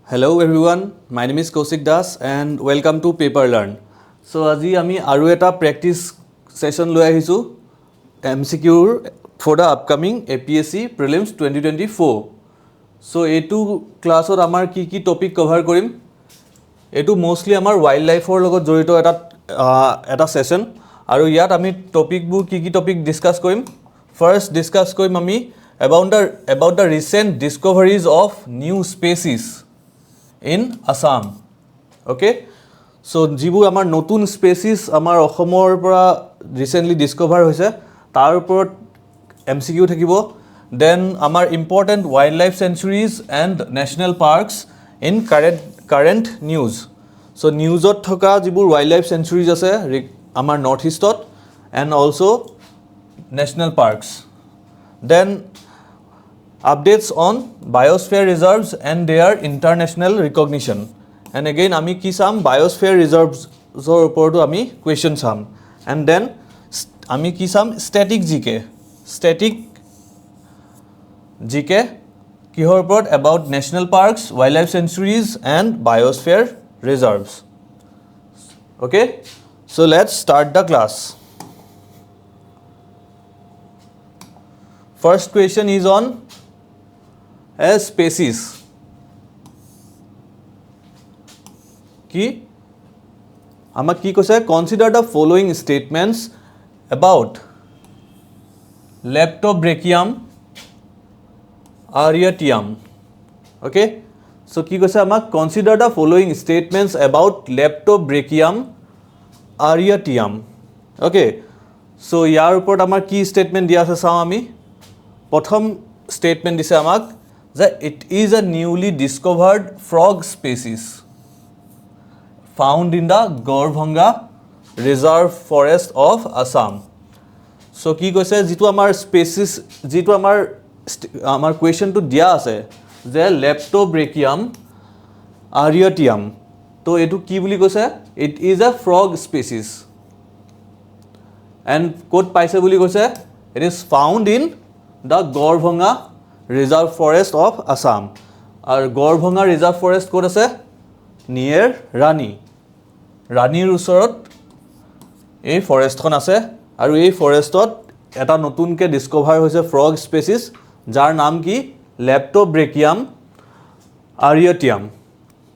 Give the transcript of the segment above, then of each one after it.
Hello everyone, my name is Kaushik Das and welcome to Paper Learn. So আজি আমি আৰু এটা practice session লৈ আহিছো MCQ for the upcoming APSC Prelims 2024. So এইটো ক্লাছত আমাৰ কি টপিক কভাৰ কৰিম এইটো মোস্টলি আমাৰ ওয়াইল্ড লাইফৰ লগত জড়িত এটা সেশন আৰু ইয়াত আমি টপিকবোৰ কি টপিক ডিসকাস কৰিম ফাৰ্স্ট ডিসকাস কৰিম আমি about the recent discoveries of new species in Assam. Okay, so যিবোৰ আমাৰ নতুন স্পেচিছ আমাৰ অসমৰ পৰা ৰিসেন্টলি ডিসকভাৰ হৈছে তাৰ ওপৰত MCQ থাকিব দেন আমাৰ important wildlife sanctuaries and national parks in current news so নিউজত থকা যিবোৰ ওয়াইল্ড লাইফ সেঞ্চুৰীজ আছে আমাৰ নৰ্থ ইষ্টত and also national parks then updates on biosphere reserves and their international recognition. And again ami ki sam biosphere reserves or oporto ami question sam and then ami ki sam static gk kihor opor about national parks, wildlife sanctuaries and biosphere reserves. Okay, so let's start the class. First question is on as species ki amak ki koise consider the following statements about leptobrachium areatum. Okay, so ki koise amak consider the following statements about leptobrachium areatum. Okay, so yar upor amar ki statement dia ase sao ami prothom statement dise amak that it is a newly discovered frog species found in the Gorbhanga Reserve Forest of Assam. So ki koise jitu amar species jitu amar question to dia ase je leptobrachium areatum to etu ki boli koise it is a frog species and code paise boli koise it is found in the Gorbhanga Reserve Forest of Assam. Our Gorbhanga Reserve Forest code ase near Ranir usorot ei forest khon ase aru ei forestot eta notun ke discover hoise frog species jar naam ki leptobrachium areatum.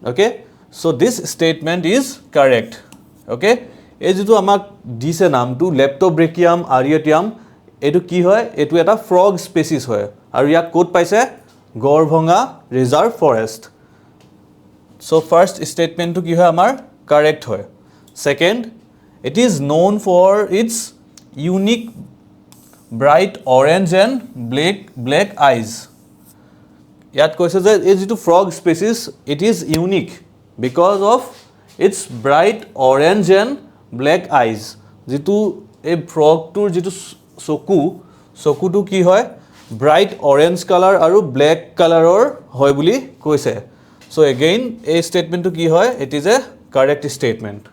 Okay, so this statement is correct. Okay, ei jitu amak dise naam tu leptobrachium areatum etu ki hoy etu eta frog species hoy aru yak code paise Gorbhanga Reserve Forest. So first statement to ki hoy amar correct hoy. Second, it is known for its unique bright orange and black eyes. Yat koise je ei jitu frog species it is unique because of its bright orange and black eyes. Jitu ei frog tur jitu soku tu ki hoy bright orange color aru black color or hoy boli koise. So again a statement to ki hoy it is a correct statement.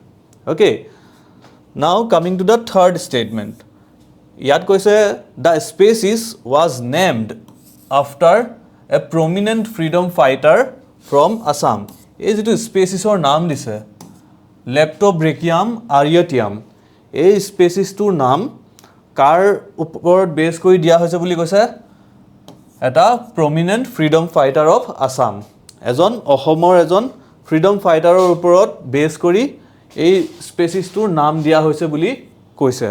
Okay, now coming to the third statement yat koise the species was named after a prominent freedom fighter from Assam. Ei jitu species or naam dise leptobrachium areatum ei species tur naam কাৰ ওপৰত base কৰি দিয়া হৈছে বুলি কৈছে এটা প্ৰমিনেন্ট freedom fighter of Assam এজন অসমৰ এজন ফ্ৰীডম ফাইটাৰৰ ওপৰত বেস কৰি এই স্পেচিছটোৰ নাম দিয়া হৈছে বুলি কৈছে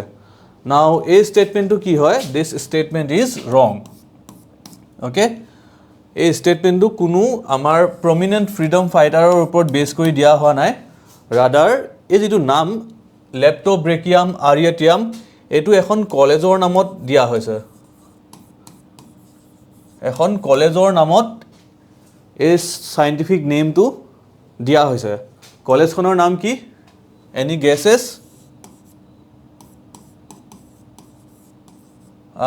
নাও এই স্টেটমেন্টটো কি হয় দিস স্টেটমেন্ট ইজ ৰং ওকে এই স্টেটমেন্টটো কোনো আমাৰ প্ৰমিনেন্ট ফ্ৰীডম ফাইটাৰৰ ওপৰত বেস কৰি দিয়া হোৱা নাই ৰাদাৰ এই যেটো নাম leptobrachium areatum এটো এখন কলেজৰ নামত দিয়া হৈছে এখন কলেজৰ নামত এই সাইন্টিফিক নেমটো দিয়া হৈছে কলেজখনৰ নাম কি এনি গেसेस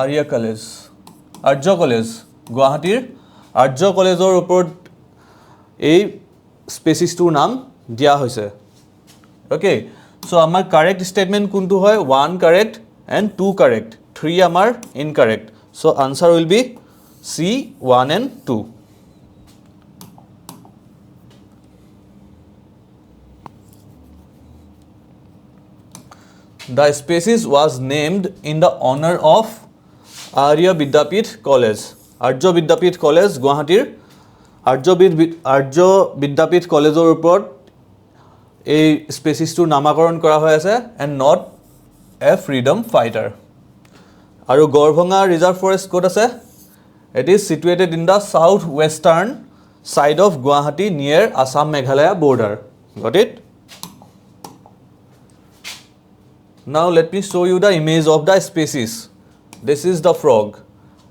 আৰ্য কলেজ গুৱাহাটীৰ আৰ্য কলেজৰ ওপৰত এই স্পেচিছটোৰ নাম দিয়া হৈছে ওকে সো আমাৰ কাৰেক্ট স্টেটমেন্ট কোনটো হয় 1 correct and 2 correct 3 amar incorrect so answer will be C 1 and 2 The species was named in the honor of Arya Vidyapith College. Arya Vidyapith College, Guwahatir. Arya Vidyapith Collegeৰ ওপৰত এই স্পেচিছটো নামাকৰণ কৰা হৈ আছে and not a freedom fighter. আৰু Garbhanga reserve forest ক'ত আছে? It is situated in the southwestern side of Guwahati near Assam Meghalaya border. Got it? Now let me show you the image of the species. This is the frog.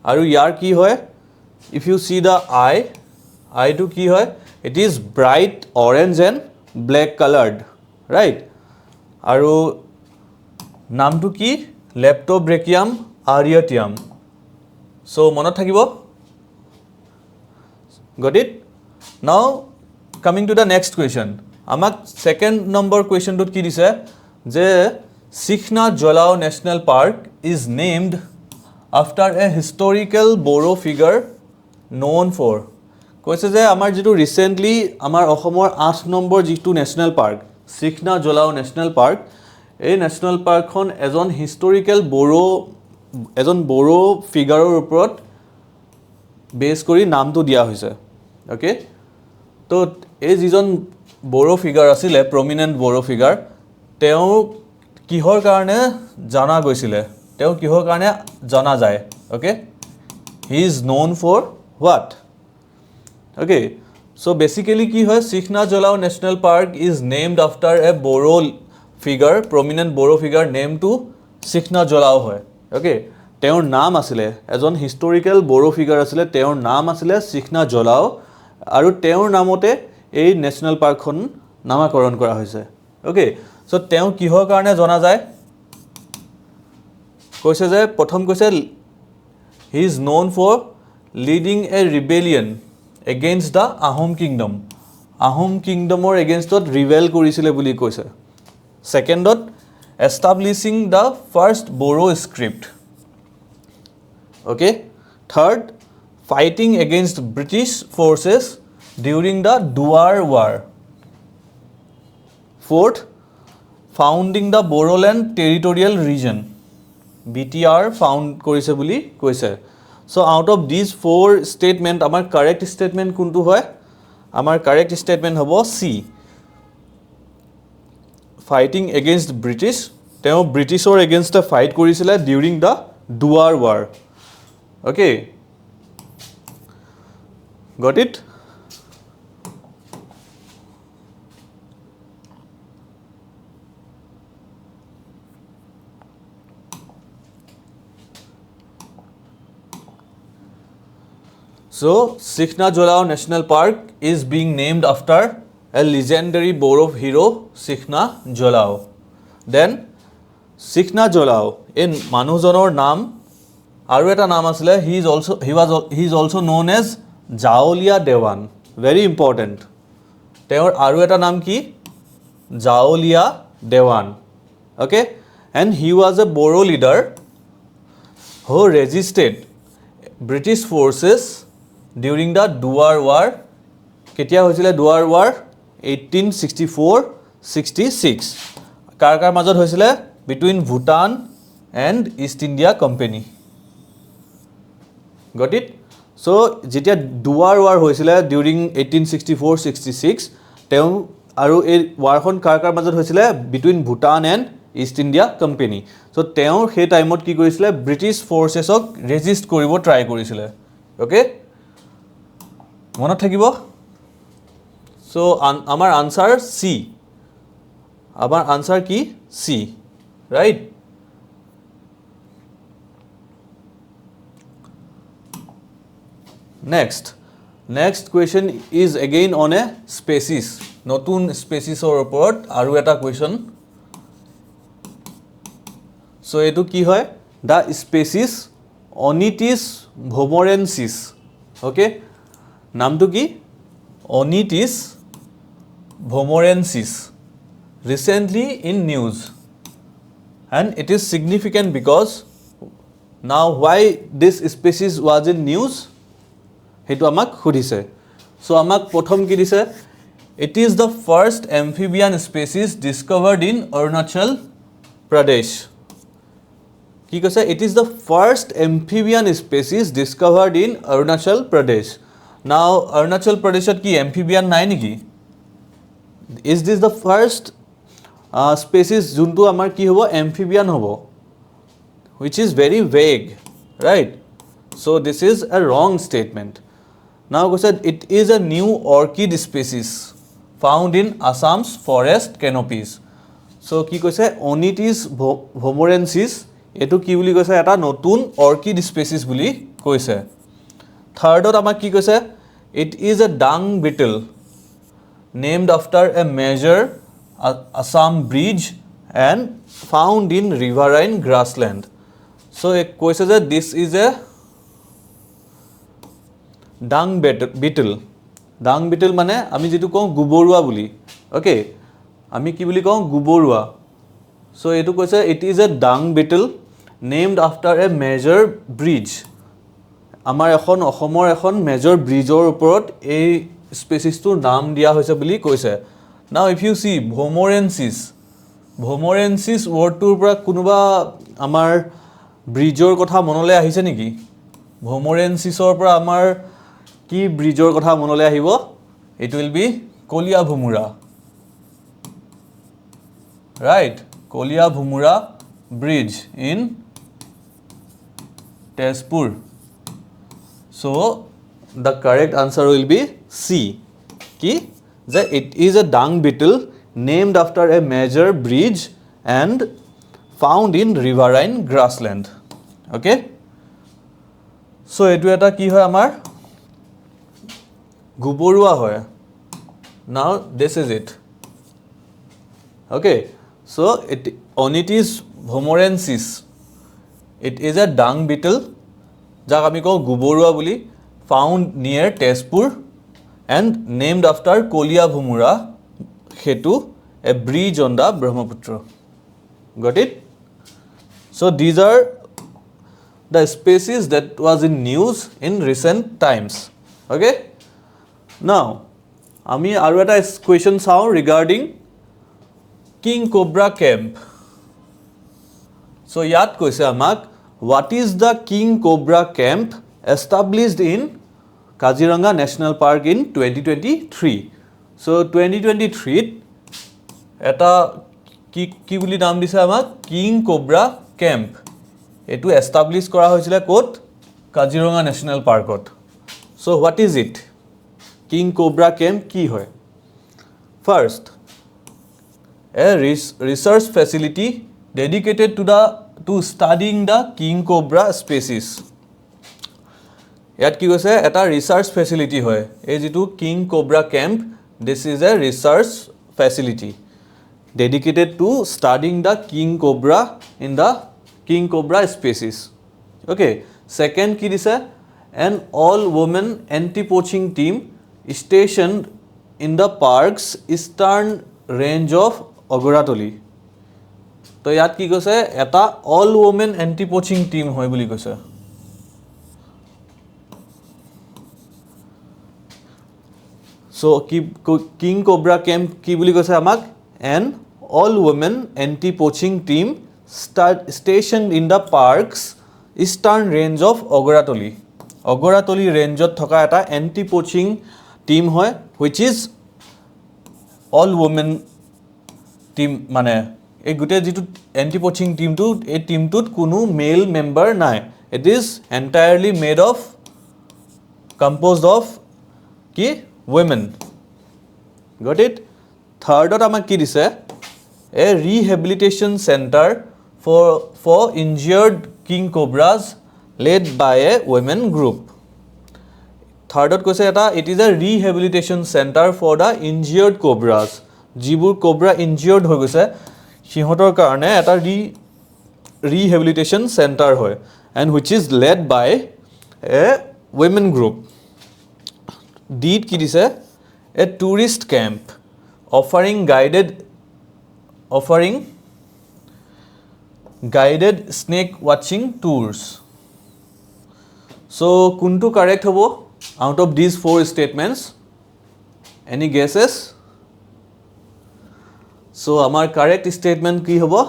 Aru yar ki hoy? If you see the eye to ki hoy? It is bright orange and black colored, right? Aru naam to ki? Leptobrachium areatum. So monot thakibo? Got it? Now coming to the next question. Amak second number question to ki dise je Sikhna Jalao National Park is named after a historical Boro figure known for. কৈছে যে আমাৰ যেটো recently আমাৰ অসমৰ 8 number যেটো national park Sikhna Jalao National Park এই national পাৰ্কখন এজন হিষ্টৰিকেল বড়ো ফিগাৰৰ ওপৰত বেস কৰি নামটো দিয়া হৈছে ওকে তো এই যিজন বড়ো ফিগাৰ আছিল প্ৰমিনেন্ট বড়ো ফিগাৰ তেওঁ কিহৰ কাৰণে জানা গৈছিলে তেওঁ কিহৰ কাৰণে জানা যায় okay he is known for what okay so basically ki hoy Sikhna Jalao National Park is named after a Boro figure prominent Boro figure named to Sikhna Jalao hoy okay তেওঁৰ নাম আছিল এজন হিষ্টৰিকেল বড়ো ফিগাৰ আছিল তেওঁৰ নাম আছিল Sikhna Jalao আৰু তেওঁৰ নামতে এই ন্যাশনাল পাৰ্কখন নামকৰণ কৰা হৈছে ওকে সো তেওঁ কিহৰ কাৰণে জনা যায় কৈছে যে প্ৰথম কৈছে he is known for leading a rebellion against the Ahom kingdomor against to rebel কৰিছিলে বুলি কৈছে সেকেন্ডত establishing the first Boro script okay third fighting against British forces during the Duar War fourth founding the Bodoland territorial region BTR found কৰিছে বুলি কৈছে so out of these four statement আমাৰ correct statement কোনটো হয় আমাৰ correct statement হ'ব C fighting against British তেওঁ ব্ৰিটিছৰ against a fight কৰিছিলে during the Duar War okay got it so Sikhna Jalao National Park is being named after a legendary Boro hero Sikhna Jalao then Sikhna Jalao in মানুহজনৰ নাম আৰু এটা নাম আছিল he is also known as Jaolia Dewan very important তেওঁৰ আৰু এটা নাম কি Jaolia Dewan okay and he was a Boro leader who resisted British forces during the Duar War কেতিয়া হৈছিল Duar War 1864-66 কাৰ মাজত হৈছিল between Bhutan and East India Company got it so যেতিয়া Duar War হৈছিল during 1864-66 তেওঁ আৰু এই ওয়াৰখন কাৰ মাজত হৈছিল between Bhutan and East India Company so তেওঁ সেই টাইমত কি কৰিছিল ব্ৰিটিছ ফৰ্চেছক ৰেজিষ্ট কৰিব ট্ৰাই কৰিছিল ওকে মনত থাকিব so আমাৰ আনসাৰ C আমাৰ আনসাৰ কি C right next question is again on a species নতুন স্পেচিছৰ ওপৰত আৰু এটা কোৱেশ্চন so এটো কি হয় the species Onitis vomorensis okay নামটো কি Onitis vomorensis recently in news and it is significant because now why this species was in news hetu amak khudise so amak prothom ki dise it is the first amphibian species discovered in Arunachal Pradesh. কি কৈছে it is the first amphibian species discovered in Arunachal Pradesh. Now Arunachal Pradesh কি amphibian নাই নেকি? Is this the first species যোনটো আমাৰ কি হ'ব amphibian হ'ব, which is very vague, right? So this is a wrong statement. Now কৈছে it is a new orchid species found in Assam's forest canopies. So কি কৈছে Onitis vomorensis এটো কি বুলি কৈছে এটা নতুন অৰ্কিড স্পেচিছ বুলি কৈছে. থাৰ্ডত আমাক কি কৈছে it is a dung beetle named after a major Assam bridge and found in riverine grassland. So it কৈছে যে this is a dung beetle. Dung beetle মানে আমি যেটো কওঁ গুবৰুৱা বুলি, ওকে আমি কি বুলি কওঁ গুবৰুৱা. So এটো কৈছে it is a dung beetle named after a major bridge. আমাৰ এখন অসমৰ এখন মেজৰ ব্ৰিজৰ ওপৰত এই স্পেচিছটোৰ নাম দিয়া হৈছে বুলি কৈছে. Now if you see vomorensis wordটোৰ পৰা কোনোবা আমাৰ ব্ৰিজৰ কথা মনলৈ আহিছে নেকি? ভোমৰেনচিছৰ পৰা আমাৰ কি ব্ৰিজৰ কথা মনলৈ আহিব? It will be Kaliya ভুমুৰা, right? Kaliya ভুমুৰা bridge in Tezpur. So the correct answer will be C. Ki that it is a dung beetle named after a major bridge and found in riverine grassland. Okay? So etu eta ki hoy amar guborua hoy. Now this is it. Okay? So Onitis vomorensis. It is a dung beetle jak ami ko guborua boli, found near Tezpur and named after Kolia Bhumura Hetu, a bridge on the Brahmaputra. Got it? So these are the species that was in news in recent times. Okay? Now, ami aru eta question sao regarding King Cobra Camp. So yat koise amak what is the King Cobra Camp established in Kaziranga National Park in 2023. So 2023 eta ki buli naam dise amak King Cobra Camp. Etu establish kora hoisile kot Kaziranga National Park ot. So what is it? King Cobra Camp ki hoy? First, a research facility dedicated to studying the king cobra species. Yat ki hoise eta research facility hoy. Ei jitu king cobra camp, this is a research facility dedicated to studying the king cobra in the king cobra species. Okay. Second ki dise an all women anti poaching team stationed in the park's eastern range of Ogoratoli. তো ইয়াত কি কৈছে এটা all women anti poaching team হয় বুলি কৈছে. So king cobra camp কি বুলি কৈছে আমাক an all women anti poaching team stationed in the parks eastern range of Agoratoli. অগৰাতলি ৰেঞ্জত থকা এটা এন্টি পোচিং টিম হয় which is all women team. মানে এই গোটে যেটো এন্টি পোচিং টিমটো এই টিমটোত কোনো মেল মেম্বাৰ নাই. It is entirely made of composed of কি women. Got it? Thirdot আমাক কি দিছে a rehabilitation center for injured king cobras led by a women group. Thirdot কৈছে এটা it is a rehabilitation center for the injured cobras. যিবোৰ cobra injured হৈ গৈছে সিহঁতৰ কাৰণে এটা rehabilitation center হয় and which is led by a women group. Deed ki dise a tourist camp offering guided snake watching tours. So kuntu correct hobo out of these four statements? Any guesses? So amar correct statement ki hobo?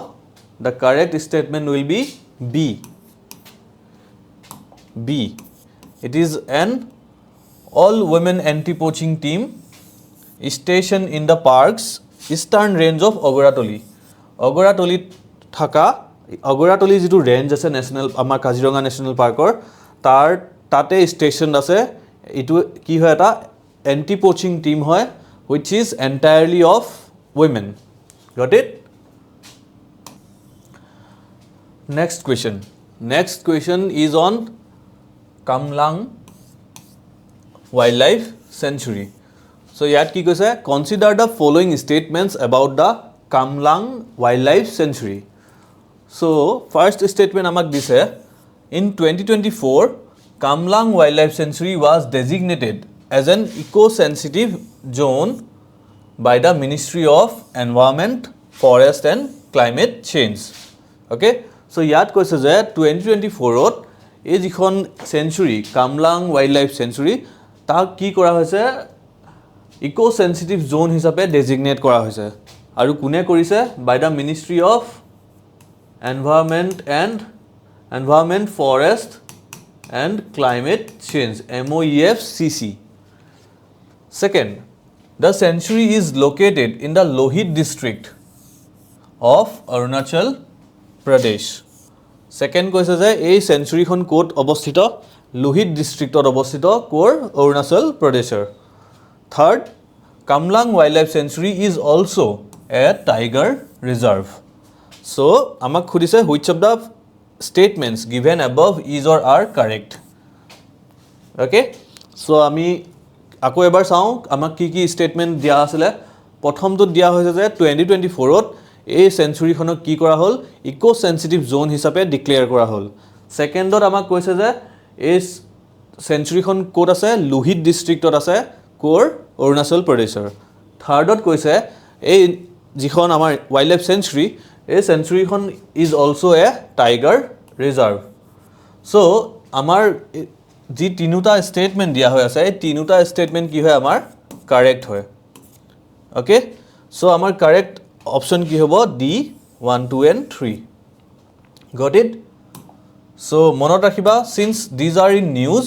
The correct statement will be B. B. It is an all-women anti-poaching team stationed in the park's eastern range of Agoratoli. Agoratoli thaka Agoratoli jitu range ase national amar Kaziranga National Parkor tar tate station ase itu ki hoy eta anti-poaching team hoy which is entirely of women. Got it? Next question. Next question is on Kamlang Wildlife Sanctuary. So yat ki koise consider the following statements about the Kamlang Wildlife Sanctuary. So first statement amak dise in 2024 Kamlang Wildlife Sanctuary was designated as an eco-sensitive zone by the Ministry of Environment, Forest and Climate Change. Okay, so yat koise je 2024 ot এই যিখন century Kamlang wild life century তাক কি কৰা হৈছে eco sensitive জোন হিচাপে designate কৰা হৈছে আৰু কোনে কৰিছে by the ministry of environment forest and climate change MOEFCC. Second, the sanctuary is located in the Lohit district of Arunachal Pradesh. Second কৈছে যে এই সেঞ্চুৰীখন কোট অৱস্থিত লোহিত ডিস্ট্ৰিক্টত অৱস্থিত কোৰ অৰুণাচল প্ৰদেশৰ. Third, Kamlang Wildlife Sanctuary is also a tiger reserve. So আমাক খুদিছে which of the statements given above is or are correct. Okay, so আমি আকৌ এবাৰ চাওঁ আমাক কি কি স্টেটমেন্ট দিয়া আছিল. প্ৰথমটো দিয়া হৈছে যে 2024 ত এই সেঞ্চুৰীখনক কি কৰা হ'ল ইকো সেনসিটিভ জোন হিচাপে ডিক্লেয়াৰ কৰা হ'ল. সেকেন্ডত আমাক কৈছে যে এই সেঞ্চুৰীখন কোট আছে লোহিত ডিস্ট্ৰিক্টত আছে কোৰ অৰুণাচল প্ৰদেশৰ. থাৰ্ডত কৈছে এই যিখন আমাৰ ওয়াইল্ড লাইফ সেঞ্চুৰী এই সেঞ্চুৰীখন is also a tiger reserve. So আমাৰ যি তিনিটা স্টেটমেন্ট দিয়া হৈ আছে এই তিনিটা স্টেটমেন্ট কি হয় আমাৰ কাৰেক্ট হয়. ওকে, সো আমাৰ correct option ki hobo D 1 2 and 3. Got it? So monot rakhiba since these are in news,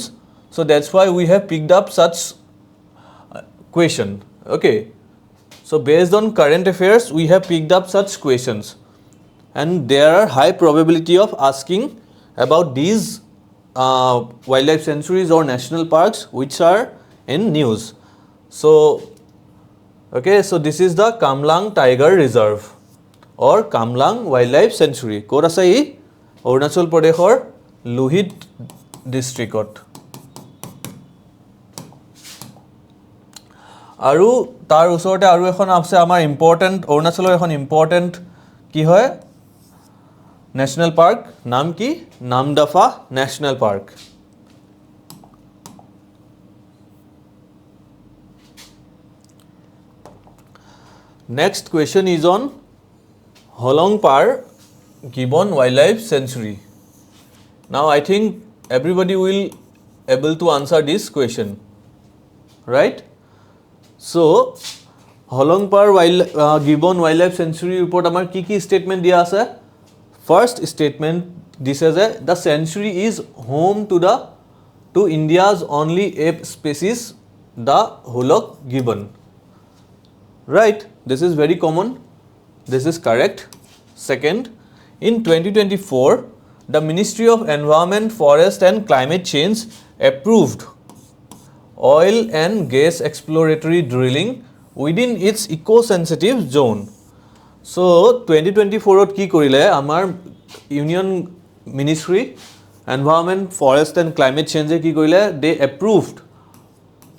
so that's why we have picked up such question. Okay, so based on current affairs we have picked up such questions and there are high probability of asking about these wildlife sanctuaries or national parks which are in news. So okay, so this is the Kamlang Tiger Reserve or Kamlang Wildlife Sanctuary. Kor ase ei Arunachal Pradeshor Lohit districtot. Aru tar usorote aru ekhon ase amar important Arunachalor ekhon important ki hoy national park naam ki Namdafa National Park. Next question is on Holongpar Gibbon Wildlife Sanctuary. Now I think everybody will able to answer this question, right? So Holongpar Gibbon Wildlife Sanctuary report amar ki statement dia ase. First statement this is the sanctuary is home to India's only ape species, the Holok gibbon. Right, this is very common. This is correct. Second, in 2024 the Ministry of Environment, Forest and Climate Change approved oil and gas exploratory drilling within its eco-sensitive zone. So 2024 ot ki korile amar Union Ministry Environment, Forest and Climate Change ki korile they approved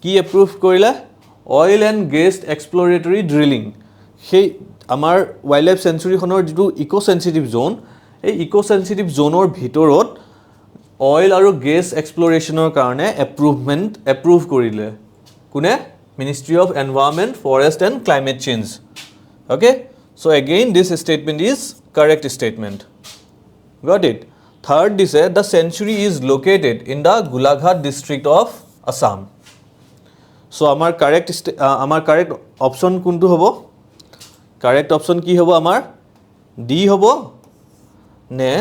korile oil and gas exploratory drilling. Hey amar wildlife sanctuary khonor jitu eco sensitive zone ei eco sensitive zone or bhitorot oil aru gas exploration or karone approve korile kune Ministry of Environment, Forest and Climate Change. Okay, so again this statement is correct statement. Got it? Third, this the sanctuary is located in the Golaghat district of Assam. So amar correct option kuntu hobo? Correct option ki hobo amar D hobo নে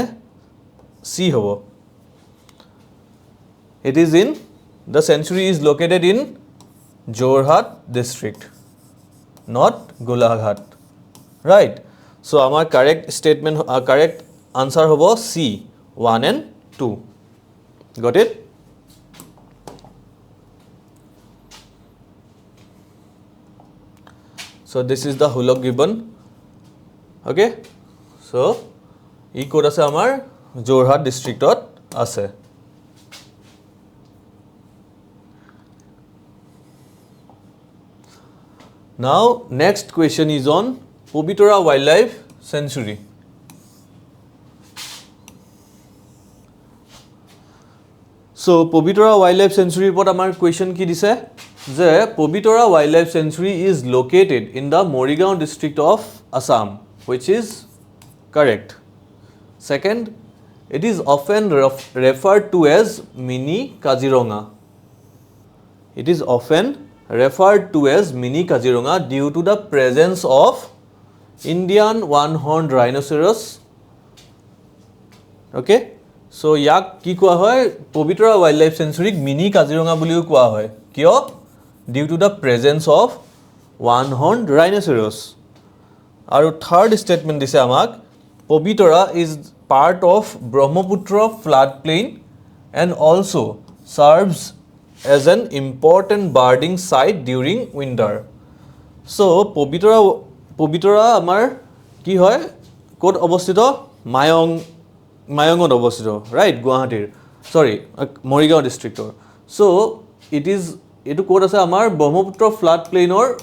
C হ'ব? It is in, the sanctuary is located in Jorhat district, not Golaghat. Right? So our correct statement, correct answer hobo C, 1 and 2. Got it? So this is the Hulok gibbon. Okay? So e code ase amar Jorhat district ot ase. Now next question is on Pobitora Wildlife Sanctuary. So Pobitora Wildlife Sanctuary pot amar question ki dise je Pobitora Wildlife Sanctuary is located in the Morigaon district of Assam, which is correct. Second, it is often referred to as mini Kaziranga. It is often referred to as mini Kaziranga due to the presence of Indian one-horned rhinoceros. Okay? So yak ki koa hoy Pobitora Wildlife Sanctuary mini Kaziranga buliu koa hoy. Kyo? Due to the presence of one-horned rhinoceros. Aru third statement dise amak Pobitora is part of Brahmaputra floodplain and also serves as an important birding site during winter. So Pobitora amar ki hoy kod obostito Mayongot obostito, right? Guwahatir. Sorry, Morigaon district or. So it is etu kod ase amar Brahmaputra floodplain or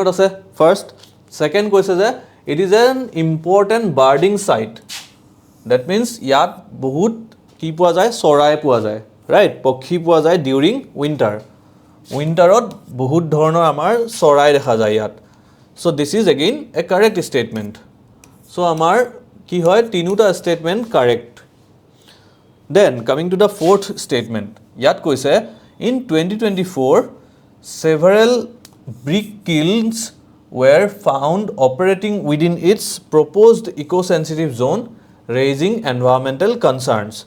ase first. Second question is it is an important birding site. That means yat bahut ki poa jay sorai poa jay, right? Pokhi poa jay during winter. Winterot bahut dhoroner amar sorai dekha jay yat. So this is again a correct statement. So amar ki hoy tinuta statement correct. Then coming to the fourth statement. Yat koise in 2024 several brick kilns were found operating within its proposed eco-sensitive zone, raising environmental concerns.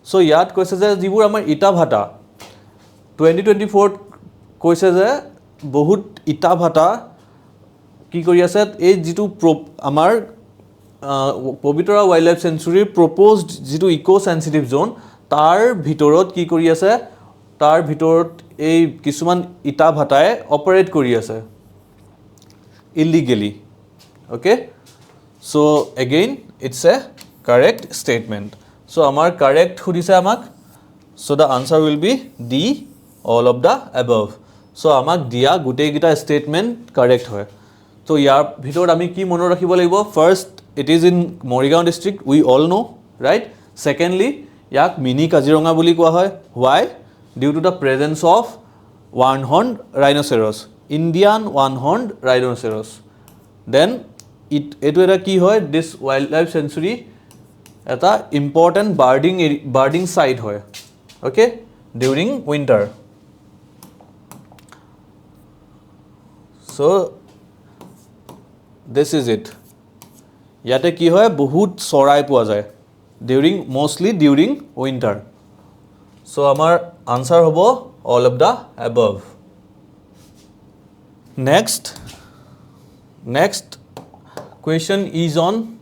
So yat koise je jibur amar ita bhata 2024 koise je bahut ita bhata ki kori ase ei jitu amar Pobitora Wildlife Sanctuary proposed jitu eco-sensitive zone tar bhitorot ki kori ase tar bhitorot ei kisuman ita bhatae operate kori ase illegally. Okay? So again it's a correct statement. So amar correct khudise amak. So the answer will be D, all of the above. So amak dia gutei gita statement correct hoy. So yar bhitor ami ki mono rakhibo lagibo? First, it is in Morigaon district, we all know, right? Secondly, yak mini Kaziranga buli koa hoy. Why? Due to the presence of one-horned rhinoceros, Indian one-horned rhinoceros. Then etu eta ki hoy, this wildlife sanctuary eta important birding site hoy. Okay? During winter. So this is it. Yate ki hoy bahut sorai poa jay mostly during winter. So amar answer hobo all of the above. Next question is on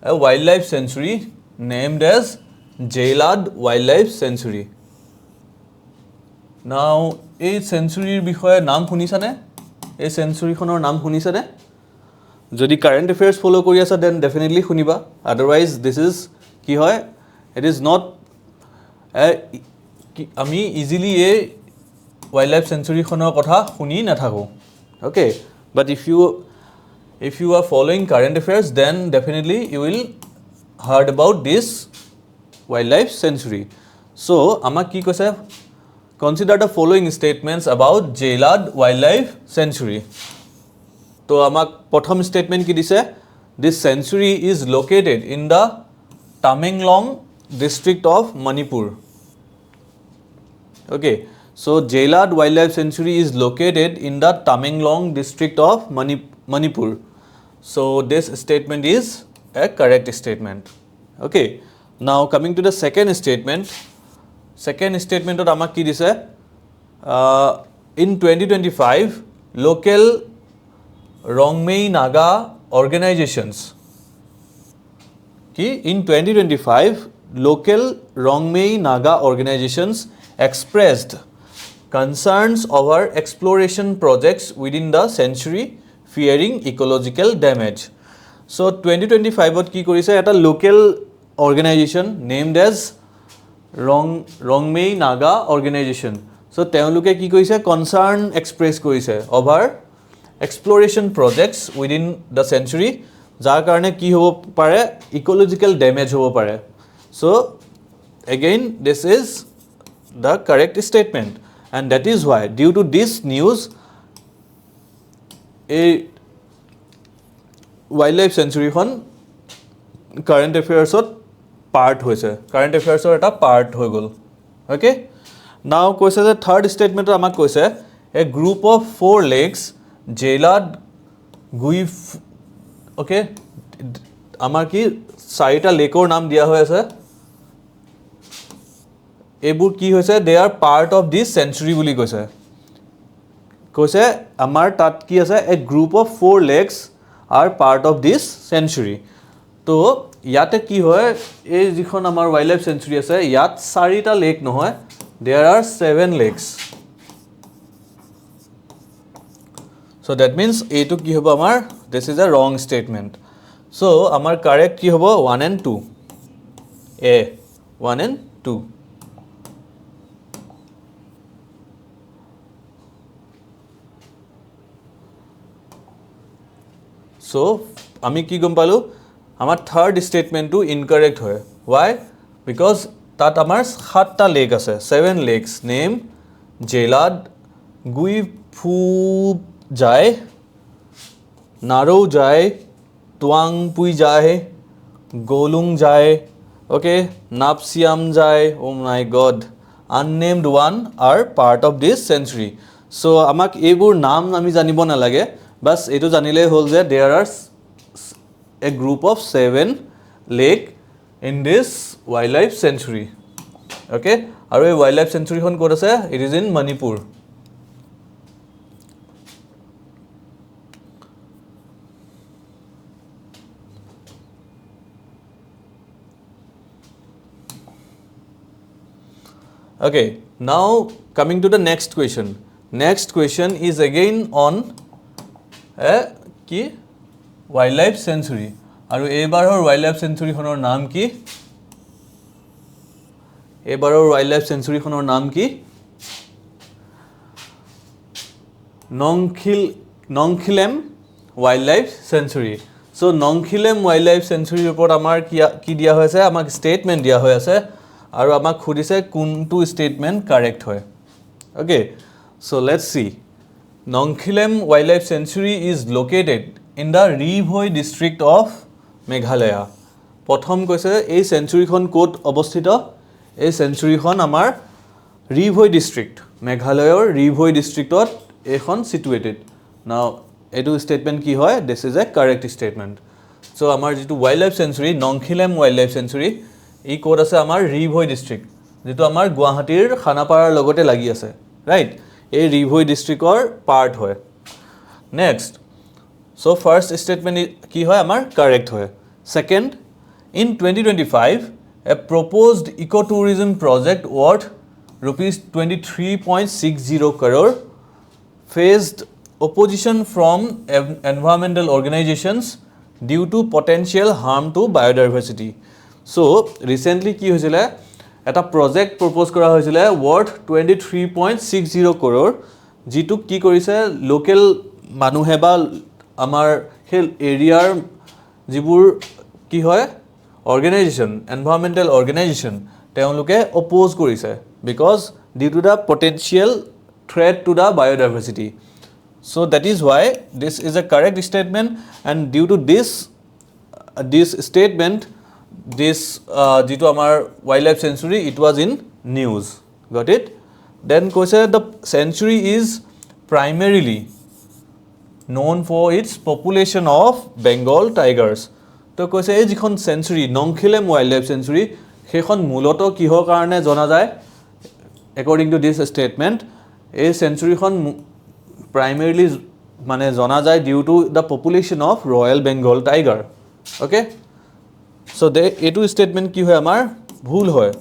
a wildlife sanctuary named as Jailad Wildlife Sanctuary. Now ei sanctuary bishoye naam শুনিছানে? এই sanctuary khonor naam শুনিছানে? Jodi current affairs follow kori asa then definitely shuniba. Otherwise this is ki hoy it is not ami easily a wildlife sanctuary khonor kotha shuni nathaku. Okay, but if you are following current affairs then definitely you will heard about this wildlife sanctuary. So amak ki koise consider the following statements about Jailad Wildlife Sanctuary. So amak prothom statement ki dise this sanctuary is located in the Tamenglong district of Manipur. Okay, so Jailad Wildlife Sanctuary is located in the Tamenglong district of Manipur. So this statement is a correct statement. Okay, now coming to the second statement ot amak ki dise in 2025 local Rongmei Naga organizations ki in 2025 local Rongmei Naga organizations expressed concerns over exploration projects within the sanctuary fearing ecological damage. So 2025 ot ki korise eta local organization named as Rongmei Naga organization. So teoluke ki korise concern express korise over exploration projects within the sanctuary jar karone ki hobo pare ecological damage hobo pare. So again this is the correct statement, and that is why due to this news a wildlife sanctuary khon current affairs ot part hoise, current affairs or eta part hoi gol. Okay, now koise the third statement amak koise a group of 4 lakes Jelad Guif. Okay, amar ki 4টা লেকৰ নাম দিয়া হৈ আছে, এইবোৰ কি হৈছে they are part of this sanctuary বুলি কৈছে আমাৰ তাত কি আছে a group of 4 lakes are part of this sanctuary. তো ইয়াতে কি হয় এই যিখন আমাৰ wildlife sanctuary আছে ইয়াত 4টা লেক নহয়, there are 7 lakes. So that means এইটো কি হ'ব আমাৰ this is a wrong statement. So আমাৰ correct কি হ'ব 1 and 2, A 1 and 2. So আমি কি গম পালো আমাৰ third statement to incorrect হয়. Why? Because তাত আমাৰ 7টা লেক আছে, 7 lakes name Jelad Guifu Jai, Naro Jai, Tuang Pui Jai, Golung Jai, okay, Napsiam Jai, oh my god, unnamed one are part of this sanctuary. So amak ebur naam ami janibo na lage, bas etu janile hol je there are a group of 7 lake in this wildlife sanctuary. Okay, aru ei wildlife sanctuary khon kod ase, it is in Manipur. Okay, now coming to the next question. Next question is again on a ki wildlife sanctuary. Aru ebaror wildlife sanctuary khonor naam ki? Ebaror wildlife sanctuary khonor naam ki? Nongkhilem wildlife sanctuary. So Nongkhilem wildlife sanctuary report amar ki dia hoise, amak statement dia hoy ase. আৰু আমাক খুদিছে কোনটো statement correct হয়. Okay, so let's see. Nongkhilem Wildlife Sanctuary is located in the Ribhoi district of Meghalaya. প্ৰথম কৈছে এই সেঞ্চুৰীখন ক'ত অৱস্থিত? এই সেঞ্চুৰীখন আমাৰ Ribhoi district, মেঘালয়ৰ Ribhoi districtত এখন situated. Now এইটো statement কি হয়? This is a correct statement. So আমাৰ যেটো wildlife sanctuary Nongkhilem Wildlife Sanctuary এই কোড আছে আমাৰ Ribhoi district, যেটো আমাৰ গুৱাহাটীৰ খানাপাৰাৰ লগতে লাগি আছে, ৰাইট? এই Ribhoi districtৰ পাৰ্ট হয়. নেক্সট, সো ফাৰ্স্ট স্টেটমেন্ট কি হয় আমাৰ কারেক্ট হয়. Second, in 2025 a proposed ecotourism project worth rupees 23.60 crore faced opposition from environmental organizations due to potential harm to biodiversity. So recently কি হৈছিলে এটা project propose কৰা হৈছিলে worth 23.60 crore, যেটো কি কৰিছে লোকেল মানুহে বা আমাৰ হেল এৰিয়াৰ যিবোৰ কি হয় organization, environmental organization, তেওঁলোকে oppose কৰিছে because due to the potential threat to the biodiversity. So that is why this is a correct statement, and due to this statement this যেটো আমাৰ wildlife sanctuary it was in news. Got it? Then কৈছে the sanctuary is primarily known for its population of Bengal tigers. তো কৈছে এই যিখন century নংখিলেম wild life century সেইখন মূলত কিহৰ কাৰণে জনা যায় according to this statement এই সেঞ্চুৰীখন primarily মানে জনা যায় due to the population of Royal Bengal tiger okay so এটো statement কি হয় আমাৰ ভুল হয়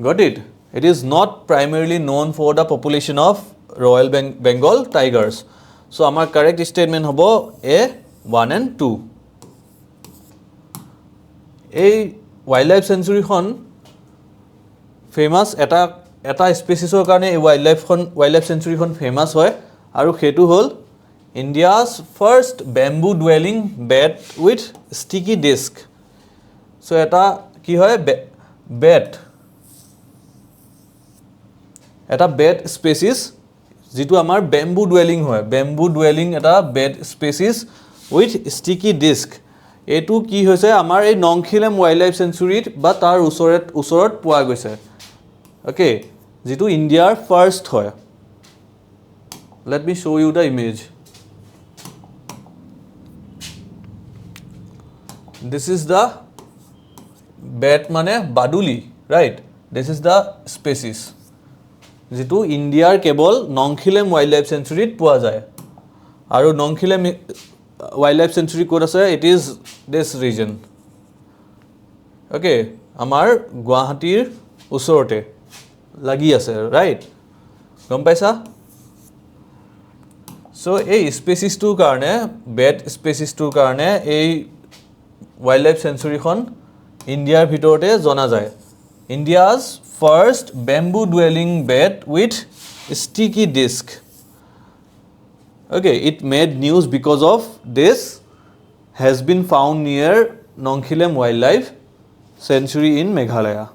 got it it is not primarily known for the population of Royal Bengal tigers so আমাৰ correct statement হ'ব A 1 and 2 এই ওয়াইল্ড লাইফ সেঞ্চুৰীখন ফেমাস এটা স্পেচিছৰ কাৰণে এই ওয়াইল্ড লাইফ সেঞ্চুৰীখন ফেমাস হয় আৰু হেতু হল India's first bamboo dwelling bat with sticky disc so এটা কি হয় বেট এটা বেট স্পেচিছ যেটো আমাৰ বেম্বু ডুৱেলিং হয় বেম্বু ডুৱেলিং এটা bat species with sticky disc এটো কি হৈছে আমাৰ এই নংখিলেম ওয়াইল্ড লাইফ সেঞ্চুৰীত বা তাৰ ওচৰত পোৱা গৈছে ওকে যেটো ইণ্ডিয়াৰ ফাৰ্স্ট হয় let me show you the image this is the bat মানে বাদুলি right this is the species যেটো ইণ্ডিয়াৰ কেৱল নংখিলেম ওয়াইল্ড লাইফ সেঞ্চুৰীত পোৱা যায় আৰু নংখিলেম ওয়াইল্ড লাইফ সেঞ্চুৰী কোড আছে it is this region okay আমাৰ গুৱাহাটীৰ ওচৰতে লাগি আছে right গম পাইছা সো এই স্পেচিছটোৰ কাৰণে বেট স্পেচিছটোৰ কাৰণে এই ওয়াইল্ড লাইফ সেঞ্চুৰীখন ইণ্ডিয়াৰ ভিতৰতে জনা যায় India's first bamboo dwelling bat with sticky disc okay it made news because of this has been found near Nongkhilem wildlife sanctuary in Meghalaya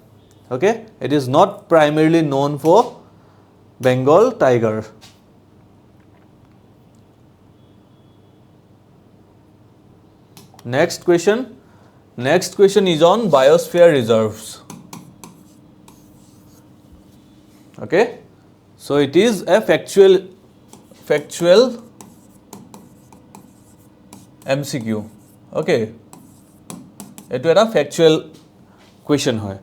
okay it is not primarily known for Bengal tiger next question is on biosphere reserves okay so it is a factual MCQ okay eto eta factual question hoy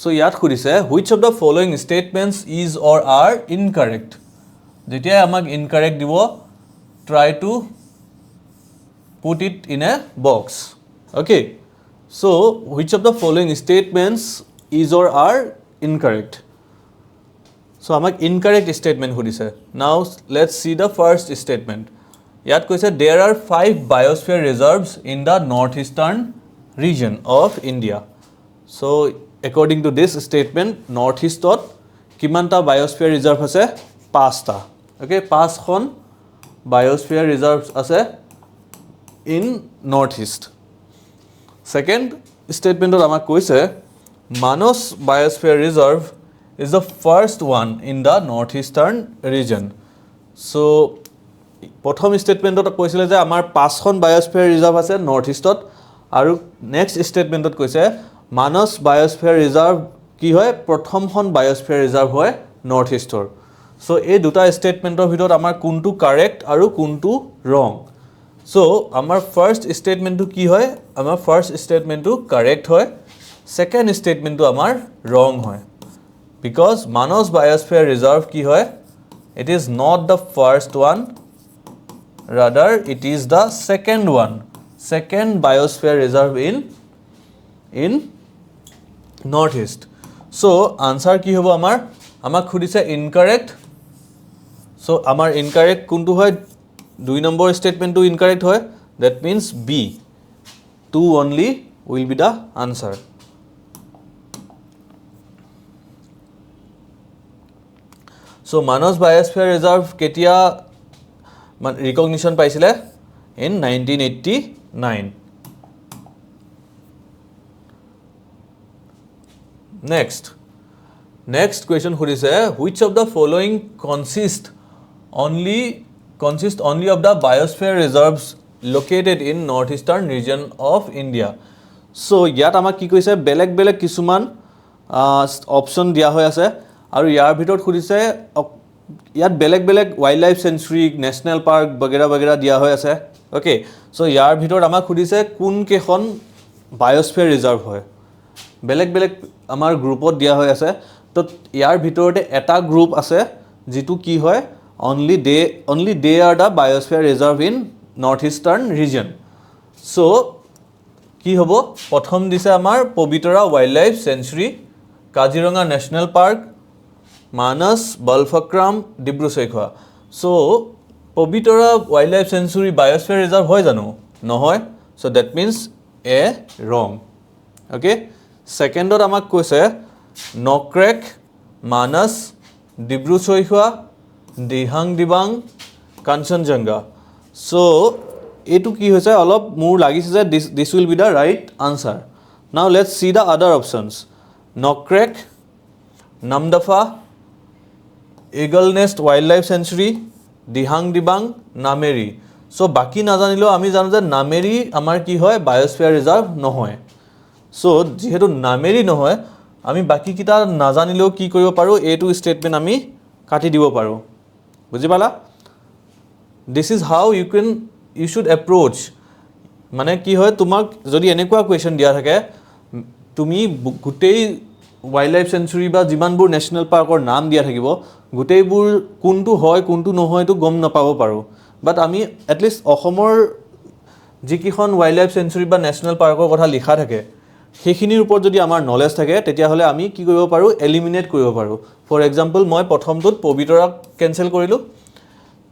so yat khudise which of the following statements is or are incorrect jetia amak incorrect dibo try to put it in a box okay so which of the following statements is or are incorrect so amak incorrect statement khudise now let's see the first statement yat koise there are 5 biosphere reserves in the northeastern region of India so according to this statement northeast ot kimanta biosphere reserve ase 5 ta okay 5 khon biosphere reserves ase in northeast second statement ot amak koise Manos biosphere reserve is the first one in the northeastern region so prothom statement ot koisile je amar 5 khon biosphere reserve ase northeast ot aru next statement ot koise Manos biosphere reserve ki hoy prothom khon biosphere reserve hoy northeast or so ei duta statement or bhitor amar kuntu correct aru kuntu wrong so amar first statement to ki hoy amar first statement to correct hoy second statement to amar wrong hoy because Manos biosphere reserve ki hoy it is not the first one rather it is the second biosphere reserve in northeast so answer ki hobo amar amak khudise incorrect so amar incorrect kuntu hoy 2 number statement to incorrect hoy that means B 2 only will be the answer so Manos biosphere reserve ketia recognition paisile in 1989 next question khudise which of the following consist only of the biosphere reserves located in northeastern region of India so yat amak ki koise beleg kisuman option dia hoy ase aru yar bhitor khudise yat beleg wildlife sanctuary national park bagera dia hoy ase okay so ইয়াৰ ভিতৰত আমাক সুধিছে কোন কেখন বায়োস্ফিয়াৰ reserve হয় বেলেগ বেলেগ আমাৰ গ্ৰুপত দিয়া হৈ আছে তো ইয়াৰ ভিতৰতে এটা গ্ৰুপ আছে যেটো কি হয় only they are the biosphere reserve in northeastern region so কি হ'ব প্ৰথম দিছে আমাৰ Pobitora wildlife sanctuary Kaziranga national park Manas Balphakram Dibru Saikhowa so Pobitora wildlife sanctuary biosphere reserve হয় জানো নহয় so that means a wrong okay সেকেন্ডত আমাক কৈছে নক্ৰেক মানস ডিব্ৰুচৈখোৱা দিহাং দিবাং কাঞ্চনজংঘা so এটু কি হৈছে অলপ মোৰ লাগিছে যে this will be the right answer now let's see the other options Nokrek Namdapha Eagle Nest Wildlife Sanctuary Dihang Dibang Nameri so বাকি নাজানিলেও আমি জানো যে নামেৰি আমাৰ কি হয় বায়োস্ফিয়াৰ ৰিজাৰ্ভ নহয় so যেহেতু নামেৰি নহয় আমি বাকি কিটা নাজানিলেও কি কৰিব পাৰো এটু স্টেটমেন্ট আমি কাটি দিব পাৰো বুজি পালা this is how you should approach মানে কি হয় তোমাক যদি এনেকুৱা কোৱেশ্চন দিয়া থাকে তুমি গুটেই ওয়াইল্ড লাইফ সেঞ্চুৰী বা জিমানবোৰ ন্যাশনাল পাৰ্কৰ নাম দিয়া থাকিব গুটেইবোৰ কোনটো হয় কোনটো নহয় তো গম নাপাব পাৰো বাট আমি এট লিষ্ট অসমৰ যিকিখন ওয়াইল্ড লাইফ সেঞ্চুৰী বা ন্যাশনাল পাৰ্কৰ কথা লিখা থাকে সেইখিনিৰ ওপৰত যদি আমাৰ নলেজ থাকে তেতিয়া হলে আমি কি কৰিব পাৰো এলিমিনেট কৰিব পাৰো ফৰ এক্সাম্পল মই প্ৰথমটোত পবিতৰা কেনসেল কৰিলো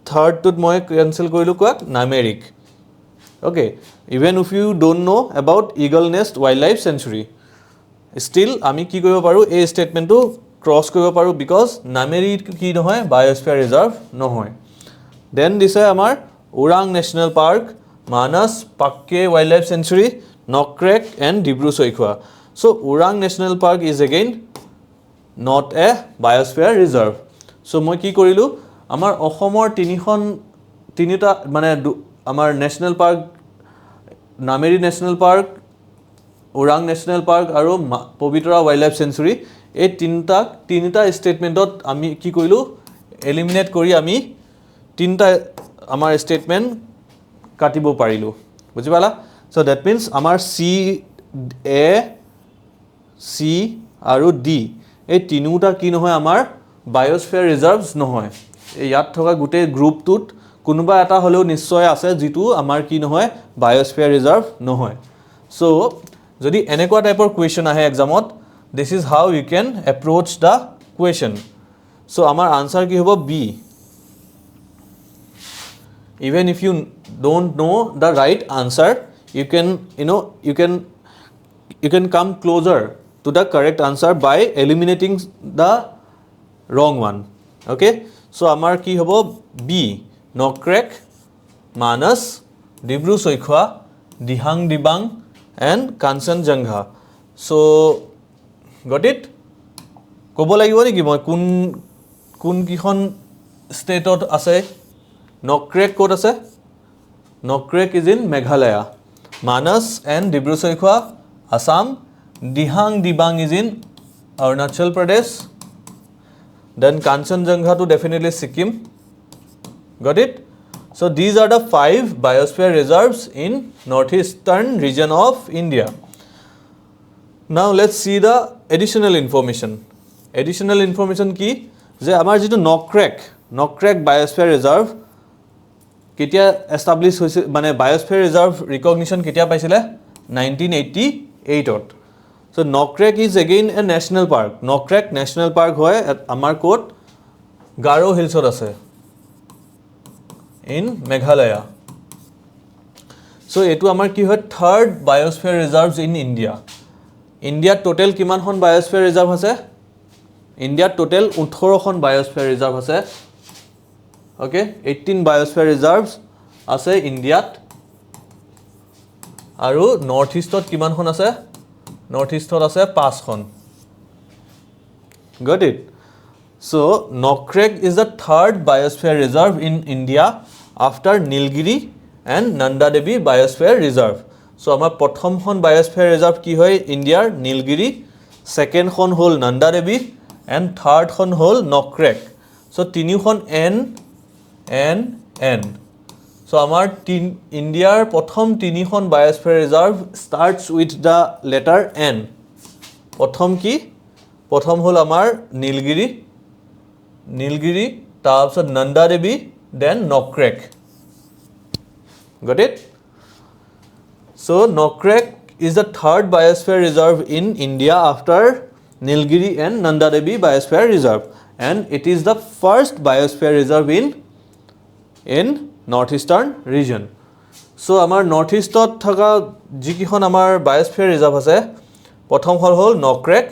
থাৰ্ডটোত মই কেনসেল কৰিলো কোৱাক নামেৰিক okay even if you don't know about Eagle Nest wildlife sanctuary still আমি কি কৰিব পাৰো এই স্টেটমেন্টটো ক্ৰস কৰিব পাৰো বিকজ নামেৰি কি নহয় বায়োস্ফিয়াৰ ৰিজাৰ্ভ নহয় দেন দিছে আমাৰ ওৰাং ন্যাশনাল পাৰ্ক মানস পাক্কে wildlife sanctuary Nokrek and Dibru Saikhowa so Orang national park is again not a biosphere reserve so মই কি কৰিলো আমাৰ অসমৰ তিনিটা মানে আমাৰ national park Nameri national park Orang national park আৰু পবিতৰা ওয়াইল্ড লাইফ সেঞ্চুৰী এই তিনিটা স্টেটমেন্টত আমি কি কৰিলো এলিমিনেট কৰি আমি তিনিটা আমাৰ স্টেটমেন্ট কাটিব পাৰিলো বুজি পালা so that means আমাৰ A C আৰু D এই তিনিটা কি নহয় আমাৰ বায়োস্ফিয়াৰ ৰিজাৰ্ভস নহয় ইয়াত থকা গুটে গ্ৰুপটোত কোনোবা এটা হলেও নিশ্চয় আছে যেটো আমাৰ কি নহয় বায়োস্ফিয়াৰ ৰিজাৰ্ভ নহয় so যদি এনেকুৱা টাইপৰ কোৱেশ্চন আহে এক্সামত this is how you can approach the question so আমাৰ আনসাৰ কি হ'ব B even if you don't know the right answer you can come closer to the correct answer by eliminating the wrong one okay so আমাৰ কি হ'ব B Nokrek Manas Dibru-Saikhowa Dihang Dibang and Kanchenjunga so got it ক'ব লাগিব নেকি মই কোন কিখন ষ্টেটত আছে নক্ৰেক ক'ত আছে Nokrek is in Meghalaya Manas and Dibru-Saikhowa Assam Dihang Dibang is in Arunachal Pradesh then Kanchenjunga to definitely Sikkim got it so these are the 5 biosphere reserves in northeastern region of India now let's see the additional information কি যে আমাৰ যেটো Nokrek biosphere reserve কেতিয়া establish হৈছে মানে biosphere reserve recognition কেতিয়া পাইছিলে 1988 ত so Nokrek is again a national park Nokrek national park হয় আমাৰ কোট গাৰো হিলছত আছে in Meghalaya so etu amar ki hoy third biosphere reserves in India total kiman hon biosphere reserve ase India total 18 খন biosphere reserve ase okay 18 biosphere reserves ase India aru north east ot kiman খন ase north east ot ase 5 খন got it so Nokrek is the third biosphere reserve in India after Nilgiri and Nanda Devi Biosphere Reserve so amar prothom khon biosphere reserve ki hoy India Nilgiri second khon hol Nanda Devi and third khon hol Nokrek so tini khon N So আমাৰ ইণ্ডিয়াৰ প্ৰথম তিনিখন বায়োস্ফিয়াৰ reserve starts with the letter N. প্ৰথম কি? প্ৰথম হ'ল আমাৰ নীলগিৰি, তাৰপিছত নন্দা দেৱী, then Nokrek. Got it? So Nokrek is the third biosphere reserve in India after Nilgiri and Nanda Devi Biosphere Reserve, and it is the first biosphere reserve in northeastern region. So আমাৰ northeastত থকা যিকিখন আমাৰ biosphere reserve আছে প্ৰথম হ'ল নক্ৰেক,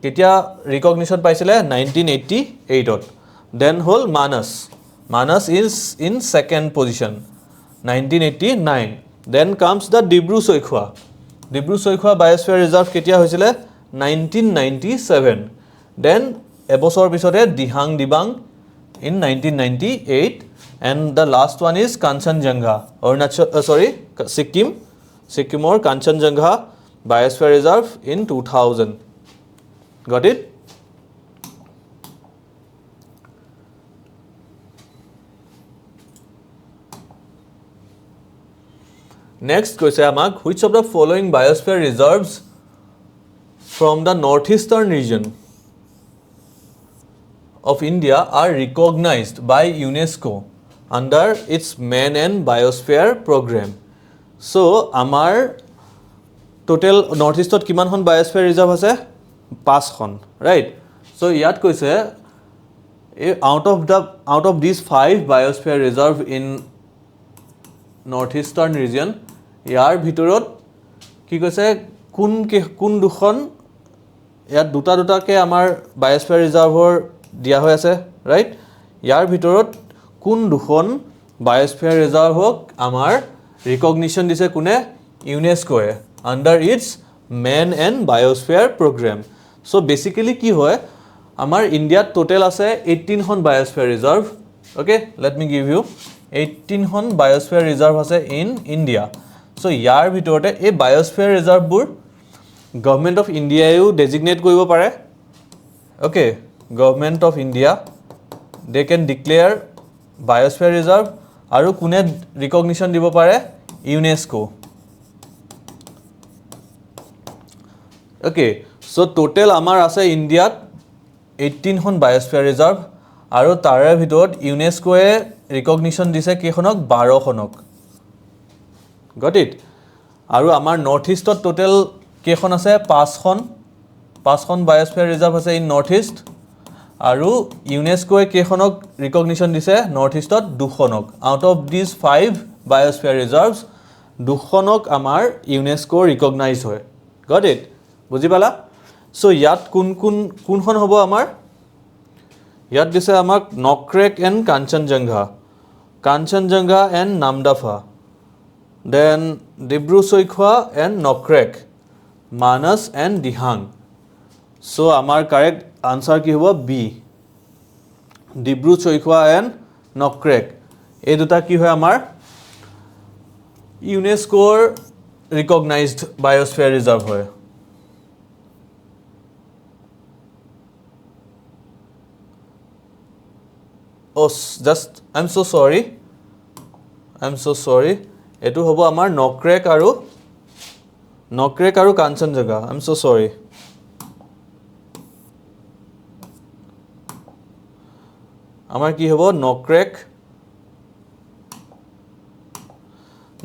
কেতিয়া recognition পাইছিলে 1988ত. Then হ'ল Manas is in second position 1989. Then comes the Dibru Soikhwa Biosphere Reserve কেতিয়া হৈছিলে 1997. Then এবছৰ পিছতে Dihang Dibang in 1998, and the last one is Kanchenjunga, Sikkimor Kanchenjunga Biosphere Reserve in 2000. Got it? Next কৈছে আমাক, which of the following biosphere reserves from the northeastern region of India are recognized by UNESCO under its Man and Biosphere program? So আমাৰ total northeastত কিমানখন biosphere reserve আছে 5খন, right? So ইয়াত কৈছে out of these 5 biosphere reserve in northeastern region, ইয়াৰ ভিতৰত কি কৈছে কোন দুখন, ইয়াত দুটাকে আমাৰ বায়োস্ফিয়াৰ ৰিজাৰ্ভৰ দিয়া হৈ আছে, ৰাইট? ইয়াৰ ভিতৰত কোন দুখন বায়োস্ফিয়াৰ ৰিজাৰ্ভক আমাৰ ৰিকগনিশ্যন দিছে কোনে? ইউনেস্কোৱে under its man and biosphere programme. So' basically কি হয়, আমাৰ ইণ্ডিয়াত টোটেল আছে 18খন biosphere reserve. Okay, let me give you 18খন বায়োস্ফিয়াৰ ৰিজাৰ্ভ আছে ইন ইণ্ডিয়া. চ' ইয়াৰ ভিতৰতে এই বায়োস্ফিয়াৰ ৰিজাৰ্ভবোৰ গভৰ্ণমেণ্ট অফ ইণ্ডিয়ায়ো ডেজিগনেট কৰিব পাৰে. Okay, government of India they can declare biosphere reserve, আৰু কোনে ৰিকগনিশ্যন দিব পাৰে? ইউনেস্কো. অ'কে, চ' টোটেল আমাৰ আছে ইণ্ডিয়াত 18খন বায়োস্ফিয়াৰ ৰিজাৰ্ভ, আৰু তাৰে ভিতৰত ইউনেস্কোৱে ৰিকগনিশ্যন দিছে কেইখনক? 12খনক. Got it? আৰু আমাৰ নৰ্থ ইষ্টত টোটেল কেইখন আছে? 5খন বায়োস্ফিয়াৰ ৰিজাৰ্ভ আছে ইন নৰ্থ ইষ্ট, আৰু ইউনেস্কোৱে কেইখনক ৰিকগনিশ্যন দিছে north ইষ্টত? 2খনক. Out of these 5 বায়োস্ফিয়াৰ reserves 2খনক আমাৰ ইউনেস্কো ৰিকগনাইজ হয়. Got it? বুজি পালা? চ' ইয়াত কোনখন হ'ব আমাৰ? ইয়াত দিছে আমাক Nokrek and Kanchenjunga and Namdapha, then Dibru Saikhowa and Nokrek, Manas and Dihang. So' আমাৰ কাৰেক্ট আনচাৰ কি হ'ব? B, Dibru Saikhowa and Nokrek. এই দুটা কি হয় আমাৰ? ইউনেস্কোৰ ৰিকগনাইজড বায়োস্ফিয়াৰ ৰিজাৰ্ভ হয়. I'm so sorry. এইটো হ'ব আমাৰ নক্ৰেক আৰু কাঞ্চনজংঘা. I'm so sorry. আমাৰ কি হ'ব?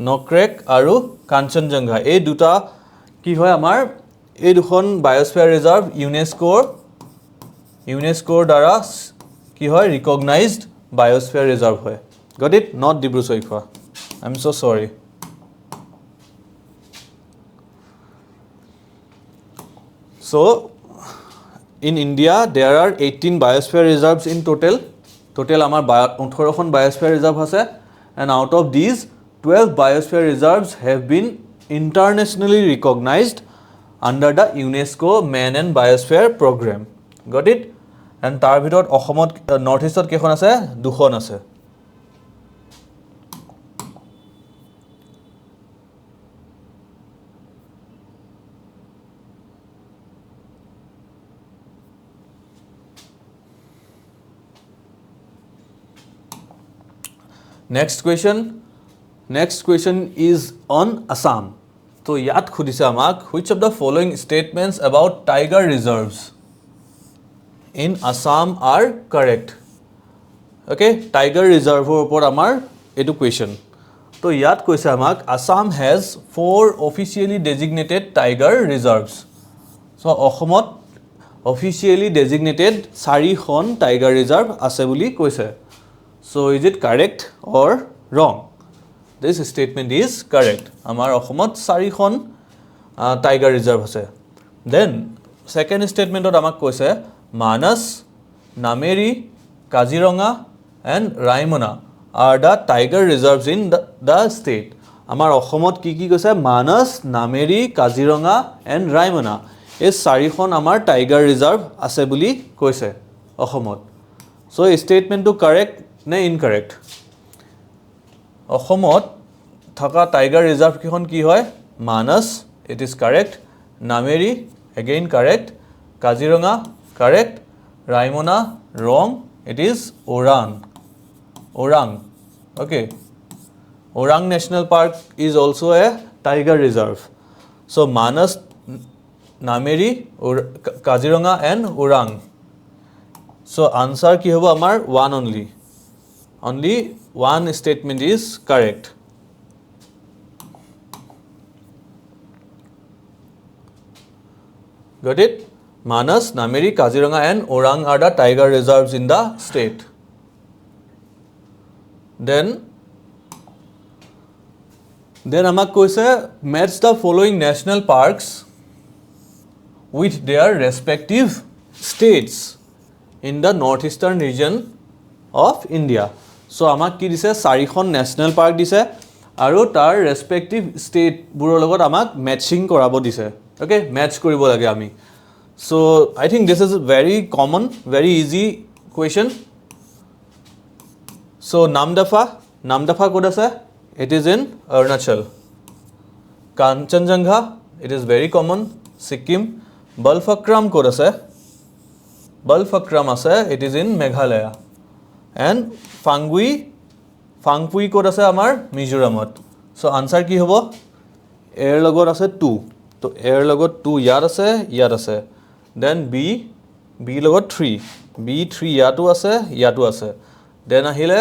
নক্ৰেক আৰু কাঞ্চনজংঘা. এই দুটা কি হয় আমাৰ? এই দুখন বায়োস্ফিয়াৰ ৰিজাৰ্ভ ইউনেস্কোৰ দ্বাৰা কি হয়? ৰিকগনাইজড বায়োস্ফিয়াৰ ৰিজাৰ্ভ হয়. Got it? Not Dibru Saikhowa. I'm so sorry. So in India there are 18 biosphere reserves in total. আমাৰ 18খন biosphere reserve আছে, and out of these 12 biosphere reserves have been internationally recognized under the UNESCO Man and Biosphere program. Got it? And তাৰ ভিতৰত অসমত north ইষ্টত কেইখন আছে? 2খন আছে. Next question, Next question is on Assam. So ইয়াত খুদিছে আমাক which of the following statements about tiger reserves in Assam are correct? Okay, tiger reserve ওপৰত আমাৰ এটো question. তো ইয়াত কৈছে আমাক Assam has 4 officially designated tiger reserves. So অসমত officially designated 4খন tiger reserve আছে বুলি কৈছে. So is it correct or wrong? This statement is correct. Amar Ohomot 4খন tiger reserve আছে. Then second statement ot amak koise Manas, Nameri, Kaziranga and Raimona are the tiger reserves in the state. Amar Ohomot ki koise Manas, Nameri, Kaziranga and Raimona. Ei 4খন amar tiger reserve ase buli koise Ohomot. So statement to correct ne incorrect? অসমত থকা tiger reserve কিখন কি হয় Manas it is correct Nameri again correct Kaziranga correct Raimona wrong it is Orang okay Orang national park is also a tiger reserve so Manas Nameri Kaziranga and Orang so answer কি হ'ব আমাৰ one only one statement is correct. Got it? Manas, Nameri, Kaziranga and Orang are the tiger reserves in the state. Then amak koise match the following national parks with their respective states in the northeastern region of India. So আমাক কি দিছে 4খন national park দিছে আৰু তাৰ ৰেসপেক্টিভ state বুৰৰ লগত আমাক matching কৰাব দিছে ওকে ম্যাচ কৰিব লাগে আমি so I think this is very common very easy question so Namdapha ক'ত আছে it is in Arunachal Kanchenjunga it is very common Sikkim Balphakram ক'ত আছে বলফাক্ৰাম আছে it is in Meghalaya and Phangpui ক'ত আছে আমাৰ মিজোৰামত সো আনসাৰ কি হ'ব এৰ লগত আছে 2 তো এৰ লগত 2 ইয়াত আছে দেন বি লগত 3 B3 ইয়াতো আছে দেন আহিলে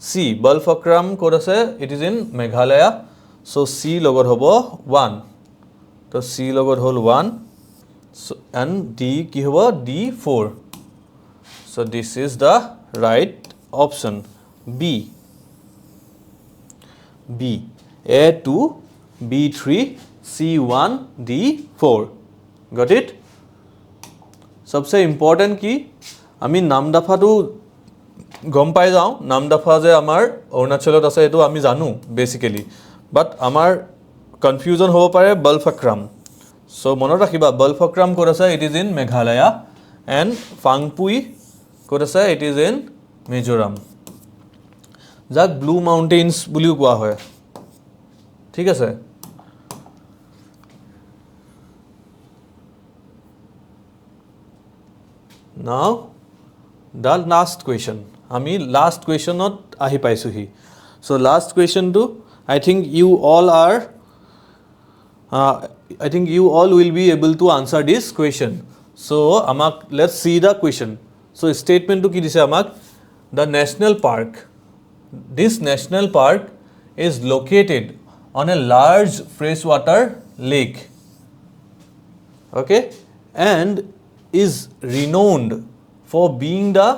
সি বলফাক্ৰাম ক'ত আছে it is in Meghalaya so C লগত হ'ব 1 তো সি লগত হ'ল 1 and D কি হ'ব D4 so this is the right option B A2 B3 C1 D4 got it सबसे important की আমি নামদফাটো গম পাই যাও নামদফা যে আমাৰ অৰুণাচলত আছে এটো আমি জানো বেসিক্যালি বাট আমাৰ কনফিউজন হ'ব পাৰে বলফাক্ৰাম সো মনত ৰাখিবা বলফাক্ৰাম ক'ত আছে it is in Meghalaya and Phangpui ক'ত আছে ইট ইজ ইন মিজোৰাম যাক ব্লু মাউণ্টেইনছ বুলিও কোৱা হয় ঠিক আছে নাও the last question আমি last questionত আহি পাইছোহি so last question to I think you all will be able to answer this question so amak let's see the question so statement to ki dise amak the national park this national park is located on a large freshwater lake okay and is renowned for being the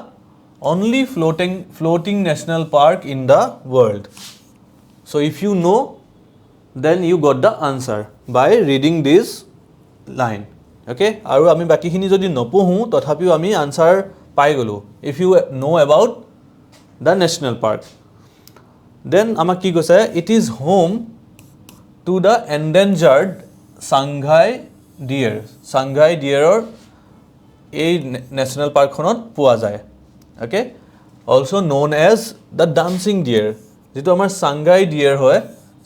only floating national park in the world so if you know then you got the answer by reading this line okay aru ami baki khini jodi nopohu tothapiu ami answer pai golu if you know about the national park then amak ki koise it is home to the endangered Shanghai deer or এই national পার্কখনত পোৱা যায় okay also known as the dancing deer যেটো আমাৰ Shanghai dear হয়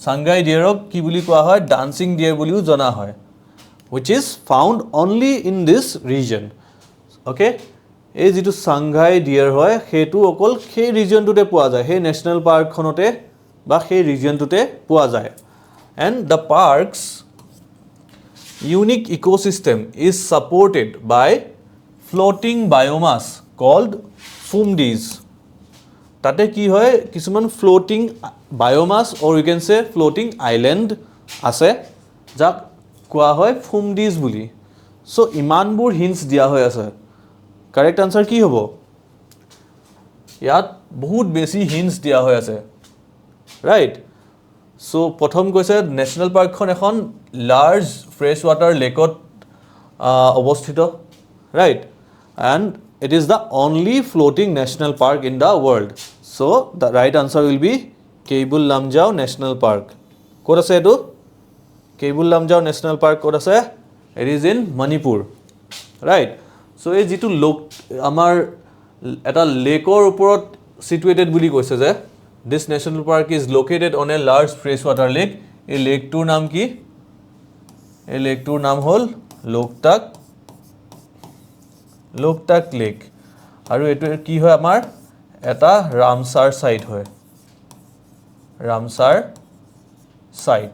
Shanghai ডিয়াৰক কি বুলি কোৱা হয় ডান্সিং ডিয়াৰ বুলিও জনা হয় which is found only in this region okay এই যেটো সাংঘাই ডিয়াৰ হয় হেতু অকল সেই ৰিজনটোতে পোৱা যায় সেই ন্যাশনাল পাৰ্কখনতে বা সেই ৰিজিয়নটোতে পোৱা যায় and the park's unique ecosystem is supported by floating biomass called fumdies তাতে কি হয় কিছুমান floating biomass or you can say floating island আছে যাক কোৱা হয় ফুমডিজ বুলি সো ইমানবোৰ হিন্টস দিয়া হৈ আছে কারেক্ট আনসার কি হ'ব ইয়াত বহুত বেছি হিন্টস দিয়া হৈ আছে রাইট সো প্ৰথম কৈছে ন্যাশনাল পাৰ্কখন এখন লাৰ্জ ফ্ৰেশ ওয়াটাৰ লেকত অৱস্থিত right and it is the only floating national park in the world so the right answer will be Keibul Lamjau National Park ক'ত আছে এটো Keibul Lamjau National Park ক'ত আছে it is in Manipur right so এই যেটো লোক আমাৰ এটা লেকৰ ওপৰত situated বুলি কৈছে যে this national park is located on a large freshwater lake এই লেকটোৰ নাম কি এই লেকটোৰ নাম হ'ল লোকটাক লেক আৰু এটো কি হয় আমাৰ এটা ৰামসাৰ সাইট হয় ৰামসাৰ সাইট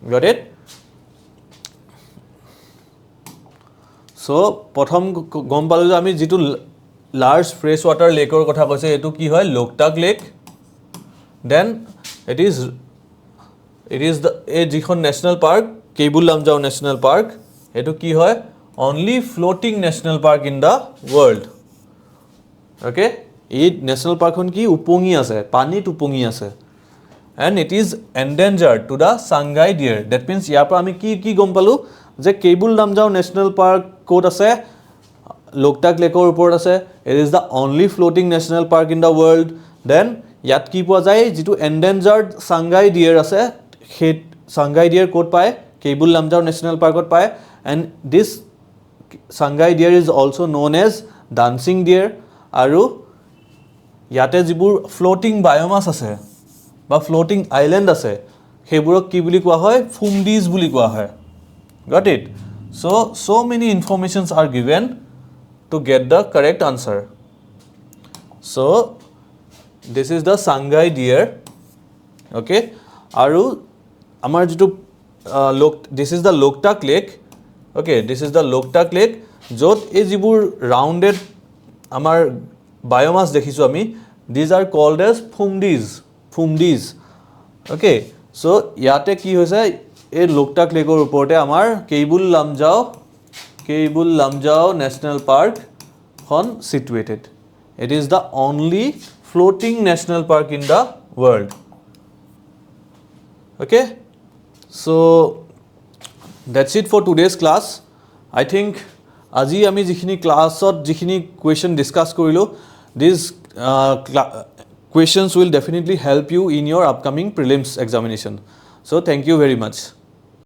got it so প্ৰথম গম পালো যে আমি যেটো লাৰ্জ ফ্ৰেশ ওয়াটাৰ লেকৰ কথা কৈছে এটো কি হয় Loktak lake then it is the a যিখন national park cable Lamjao national park এটো কি হয় only floating national park in the world okay এই national park খন কি উপঙি আছে পানীত উপঙি আছে and it is endangered to the Sangai deer that means ইয়াৰ পৰা আমি কি গম পালো যে কেবুল লামজাও national park ক'ত আছে লোকটাক লেকৰ ওপৰত আছে it is the only floating national park in the world then ইয়াত কি পোৱা যায় যেটো endangered Sangai deer আছে সেই Sangai deer ক'ত পায় কেবুল লামজাও national parkত পায় and this Sangai deer is also known as dancing deer আৰু ইয়াতে যিবোৰ floating biomass আছে বা floating island আছে সেইবোৰক কি বুলি কোৱা হয় ফুমডিজ বুলি কোৱা হয় got it so many informations are given to get the correct answer so this is the Sangai deer okay আৰু আমাৰ যেটো this is the Loktak lake okay this is the Loktak lake jot এই যিবোৰ rounded আমাৰ biomass দেখিছো আমি these are called as fumdies okay so ইয়াতে কি হৈছে এই Loktak লেকৰ ওপৰতে আমাৰ কেবুল লামজাও national park খন situated it is the only floating national park in the world okay so that's it for today's class I think আজি আমি যিখিনি ক্লাছত যিখিনি কোৱেশ্চন ডিসকাস কৰিলো these questions will definitely help you in your upcoming prelims examination so thank you very much